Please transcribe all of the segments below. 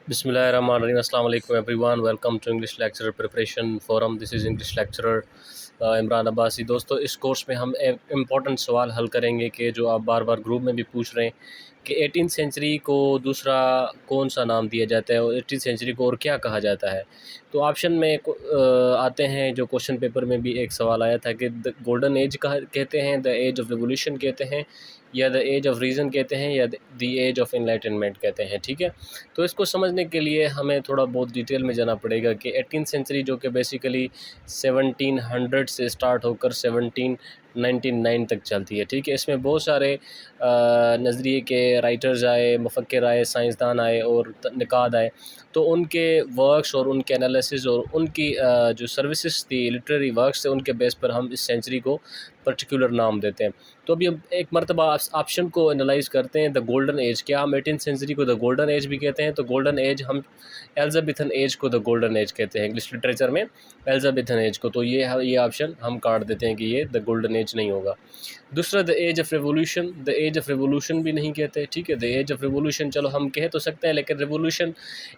Bismillahirrahmanirrahim. Assalamu alaikum everyone. Welcome to English Lecturer Preparation Forum. This is English Lecturer Imran Abbasi. दोस्तों, इस course में हम एक इम्पॉर्टेंट सवाल हल करेंगे कि जो आप बार बार ग्रुप में भी पूछ रहे हैं कि 18th सेंचुरी को दूसरा कौन सा नाम दिया जाता है और 18th सेंचुरी को और क्या कहा जाता है। तो ऑप्शन में आते हैं, जो क्वेश्चन पेपर में भी एक सवाल आया था कि द गोल्डन एज कहते हैं, द एज ऑफ रिवोल्यूशन कहते हैं, या द एज ऑफ रीज़न कहते हैं, या द एज ऑफ इनलाइटनमेंट कहते हैं। ठीक है, तो इसको समझने के लिए हमें थोड़ा बहुत डिटेल में जाना पड़ेगा कि 18th सेंचुरी जो कि बेसिकली 1700 से स्टार्ट होकर 1799 तक चलती है। ठीक है, इसमें बहुत सारे नज़रिए के राइटर्स आए, मुफक्किर आए, साइंसदान आए और निकाद आए। तो उनके वर्क्स और उनके एनालिसिस और उनकी जो सर्विसेज थी, लिटरेरी वर्क्स थे, उनके बेस पर हम इस सेंचुरी को पर्टिकुलर नाम देते हैं। तो अभी हम एक मरतबा ऑप्शन को एनालाइज करते हैं। द गोल्डन एज, क्या हम 18th सेंचुरी को द गोल्डन एज भी कहते हैं? तो गोल्डन एज हम एलिजाबेथन एज को द गोल्डन एज कहते हैं इंग्लिश लिटरेचर में, एलिजाबेथन एज को। तो ये ऑप्शन हम काट देते हैं कि ये द गोल्डन एज नहीं होगा। दूसरा, the age of revolution, the age of revolution भी नहीं कहते। ठीक है, द एज ऑफ रेवोल्यूशन चलो हम कह तो सकते हैं, लेकिन रेवोल्यूशन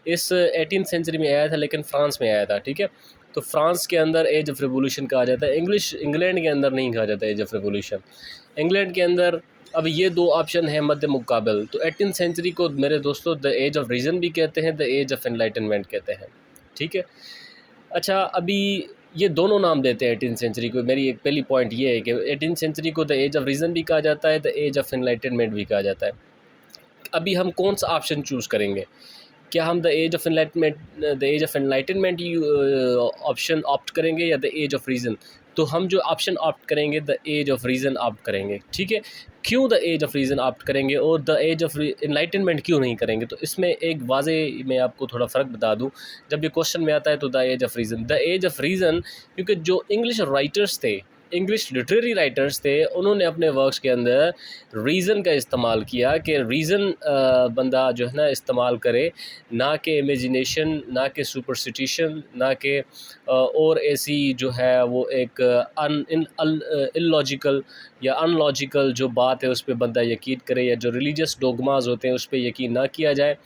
इस 18th सेंचुरी में आया था, लेकिन फ्रांस में आया था। ठीक है, तो फ्रांस के अंदर एज ऑफ रेवोल्यूशन कहा जाता है, इंग्लैंड के अंदर नहीं कहा जाता एज ऑफ रेवोल्यूशन। इंग्लैंड के अंदर अब ये दो ऑप्शन है मध्य मुकाबल। तो 18th सेंचुरी को मेरे दोस्तों द एज ऑफ रीज़न भी कहते हैं, द एज ऑफ एनलाइटनमेंट कहते हैं। ठीक है, अच्छा, अभी ये दोनों नाम देते हैं 18th सेंचुरी को। मेरी एक पहली पॉइंट ये है कि 18th सेंचुरी को द एज ऑफ रीज़न भी कहा जाता है, द एज ऑफ एनलाइटनमेंट भी कहा जाता है। अभी हम कौन सा ऑप्शन चूज़ करेंगे? क्या हम the age of enlightenment option opt करेंगे या द एज ऑफ रीज़न? तो हम जो ऑप्शन ऑप्ट करेंगे the age of reason opt करेंगे। ठीक है, क्यों the age of reason opt करेंगे और द एज ऑफ एनलाइटनमेंट क्यों नहीं करेंगे? तो इसमें एक वाजे मैं आपको थोड़ा फ़र्क बता दूं। जब ये क्वेश्चन में आता है तो द एज ऑफ रीज़न, क्योंकि जो इंग्लिश राइटर्स थे, इंग्लिश लिटरेरी राइटर्स थे, उन्होंने अपने वर्क्स के अंदर रीज़न का इस्तेमाल किया कि रीज़न बंदा जो है ना इस्तेमाल करे, ना कि इमेजिनेशन, ना कि सुपरस्टिशन, ना कि और ऐसी जो है वो एक इलॉजिकल या अनलॉजिकल जो बात है उस पर बंदा यकीन करे, या जो रिलीजियस डोगमास होते हैं उस पर यकीन ना किया जाए।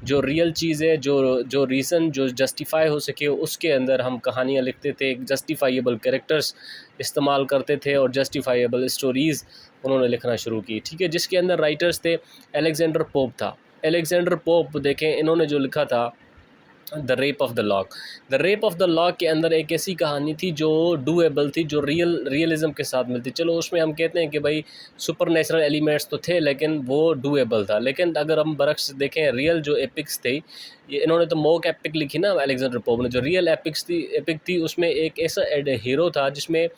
जो रियल चीज़ है, जो रीज़न जो जस्टिफाई हो सके, उसके अंदर हम कहानियाँ लिखते थे, जस्टिफाइबल कैरेक्टर्स इस्तेमाल करते थे और जस्टिफाइबल स्टोरीज़ उन्होंने लिखना शुरू की। ठीक है, जिसके अंदर राइटर्स थे, अलेक्जेंडर पोप था। अलेक्जेंडर पोप देखें, इन्होंने जो लिखा था the rape of the lock. The rape of the lock के अंदर एक ऐसी कहानी थी जो डूएबल थी, जो रियलिज़म के साथ मिलती। चलो उसमें हम कहते हैं कि भाई सुपर नेचुरल एलिमेंट्स तो थे, लेकिन वो डूएबल था। लेकिन अगर हम बरक्स देखें, रियल जो एपिक्स थे, ये इन्होंने तो मॉक एपिक लिखी ना अलेक्जेंडर पोप ने, जो रियल एपिक थी उसमें एक ऐसा हीरो था जिसमें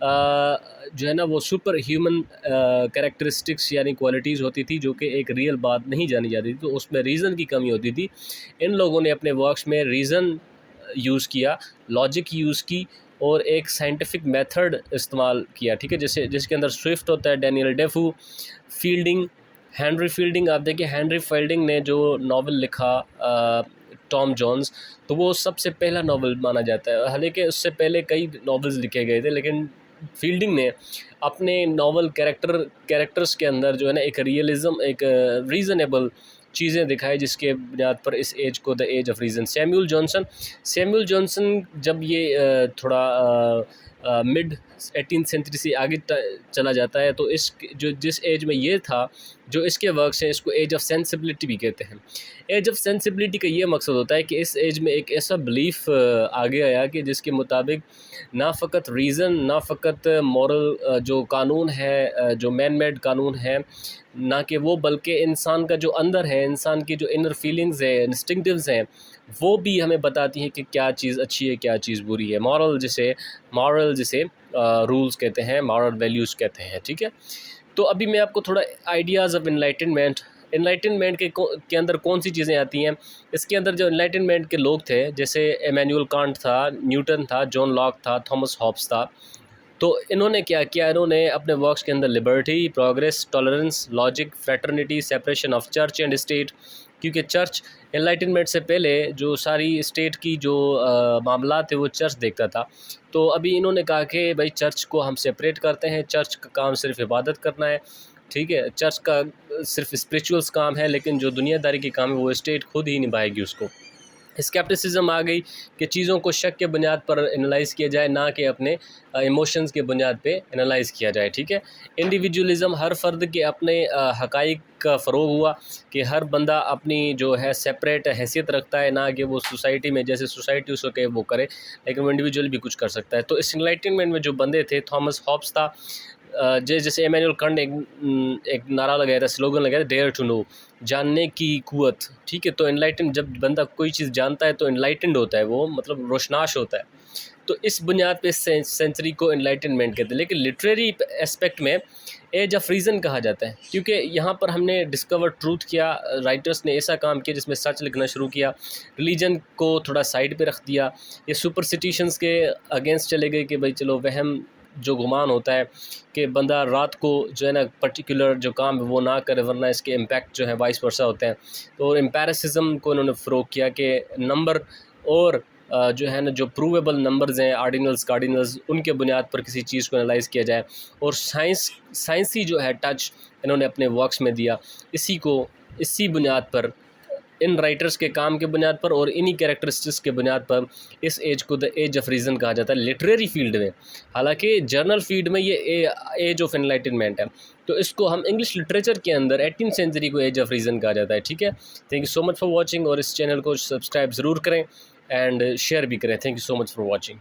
जो है ना वो सुपर ह्यूमन कैरेक्टरिस्टिक्स यानी क्वालिटीज़ होती थी, जो कि एक रियल बात नहीं जानी जाती थी। तो उसमें रीज़न की कमी होती थी। इन लोगों ने अपने वर्क्स में रीज़न यूज़ किया, लॉजिक यूज़ की और एक साइंटिफिक मेथड इस्तेमाल किया। ठीक है, जैसे जिसके अंदर स्विफ्ट होता है, डैनियल डेफू, फील्डिंग, हेनरी फील्डिंग। आप देखिए, हेनरी फील्डिंग ने जो नावल लिखा टॉम जोन्स, तो वो सबसे पहला नावल माना जाता है। हालांकि उससे पहले कई नावल्स लिखे गए थे, लेकिन फील्डिंग ने अपने नावल कैरेक्टर्स के अंदर जो है ना एक रियलिज़म, एक रीज़नेबल चीज़ें दिखाई, जिसके बुनियाद पर इस एज को the age of reason. Samuel Johnson जब ये थोड़ा मिड 18th सेंचुरी से आगे चला जाता है, तो जिस एज में ये था, जो इसके वर्क्स हैं, इसको एज ऑफ सेंसिबिलिटी भी कहते हैं। एज ऑफ सेंसिबिलिटी का ये मकसद होता है कि इस एज में एक ऐसा बिलीफ आगे आया कि जिसके मुताबिक ना फ़कत रीज़न, ना फ़कत मॉरल जो कानून है, जो मैन मेड कानून है, ना कि वो, बल्कि इंसान का जो अंदर है, इंसान की जो इनर फीलिंग्स है, इंस्टिंक्टिव्स हैं, वो भी हमें बताती हैं कि क्या चीज़ अच्छी है, क्या चीज़ बुरी है। मॉरल जिसे रूल्स कहते हैं, मॉरल वैल्यूज़ कहते हैं। ठीक है, तो अभी मैं आपको थोड़ा आइडियाज़ ऑफ इनलाइटनमेंट के अंदर कौन सी चीज़ें आती हैं। इसके अंदर जो इनलाइटनमेंट के लोग थे, जैसे इमैनुअल कांट था, न्यूटन था, जॉन लॉक था, थॉमस हॉब्स था। तो इन्होंने क्या किया? इन्होंने अपने वर्क्स के अंदर liberty, progress, tolerance, logic, fraternity, separation of church and state, क्योंकि चर्च एनलाइटनमेंट से पहले जो सारी स्टेट की जो मामला थे वो चर्च देखता था। तो अभी इन्होंने कहा कि भाई चर्च को हम सेपरेट करते हैं, चर्च का काम सिर्फ इबादत करना है। ठीक है, चर्च का सिर्फ स्पिरिचुअल्स काम है, लेकिन जो दुनियादारी के काम है वो स्टेट खुद ही निभाएगी उसको। स्केप्टिसिज्म आ गई कि चीज़ों को शक के बुनियाद पर एनालाइज़ किया जाए, ना कि अपने इमोशंस के बुनियाद पे एनालाइज़ किया जाए, ठीक है। इंडिविजुअलिज़म, हर फ़र्द के अपने हक़ाइक़ का फ़रोग़ हुआ कि हर बंदा अपनी जो है सेपरेट हैसियत रखता है, ना कि वो सोसाइटी में जैसे सोसाइटी उसको कहे वो करे, लेकिन वो इंडिविजुअल भी कुछ कर सकता है। तो इस एनलाइटनमेंट में जो बंदे थे, थॉमस हॉब्स था, जैसे इमैनुअल कांट एक नारा लगाया था, स्लोगन लगाया था, डेयर टू नो, जानने की कुव्वत, ठीक है। तो एनलाइटन, जब बंदा कोई चीज़ जानता है तो एनलाइटेंड होता है, वो मतलब रोशनाश होता है। तो इस बुनियाद पे सेंचुरी को एनलाइटनमेंट कहते हैं। लेकिन लिटरेरी एस्पेक्ट में एज ऑफ रीज़न कहा जाता है, क्योंकि यहाँ पर हमने डिस्कवर ट्रूथ किया, राइटर्स ने ऐसा काम किया जिसमें सच लिखना शुरू किया, रिलीजन को थोड़ा साइड पे रख दिया, ये सुपरस्टिशंस के अगेंस्ट चले गए कि भाई चलो वहम जो गुमान होता है कि बंदा रात को जो है ना पर्टिकुलर जो काम है वो ना करे, वरना इसके इम्पैक्ट जो है वाइस वर्सा होते हैं। तो एम्पेरिसिज्म को उन्होंने फ़रोग़ किया कि नंबर और जो है ना जो प्रूवेबल नंबर्स हैं, आर्डिनल्स कार्डिनल्स, उनके बुनियाद पर किसी चीज़ को एनालाइज़ किया जाए। और साइंसी जो है टच इन्होंने अपने वर्क्स में दिया। इसी बुनियाद पर, इन राइटर्स के काम के बुनियाद पर और इन्हीं कैरेक्टरिस्टिक्स के बुनियाद पर इस एज को द एज ऑफ रीज़न कहा जाता है लिटरेरी फील्ड में। हालांकि जर्नल फील्ड में ये एज ऑफ एनलाइटनमेंट है। तो इसको हम इंग्लिश लिटरेचर के अंदर 18th सेंचुरी को एज ऑफ रीज़न कहा जाता है, ठीक है। Thank you so much for watching, और इस चैनल को सब्सक्राइब ज़रूर करें एंड शेयर भी करें। Thank you so much for watching.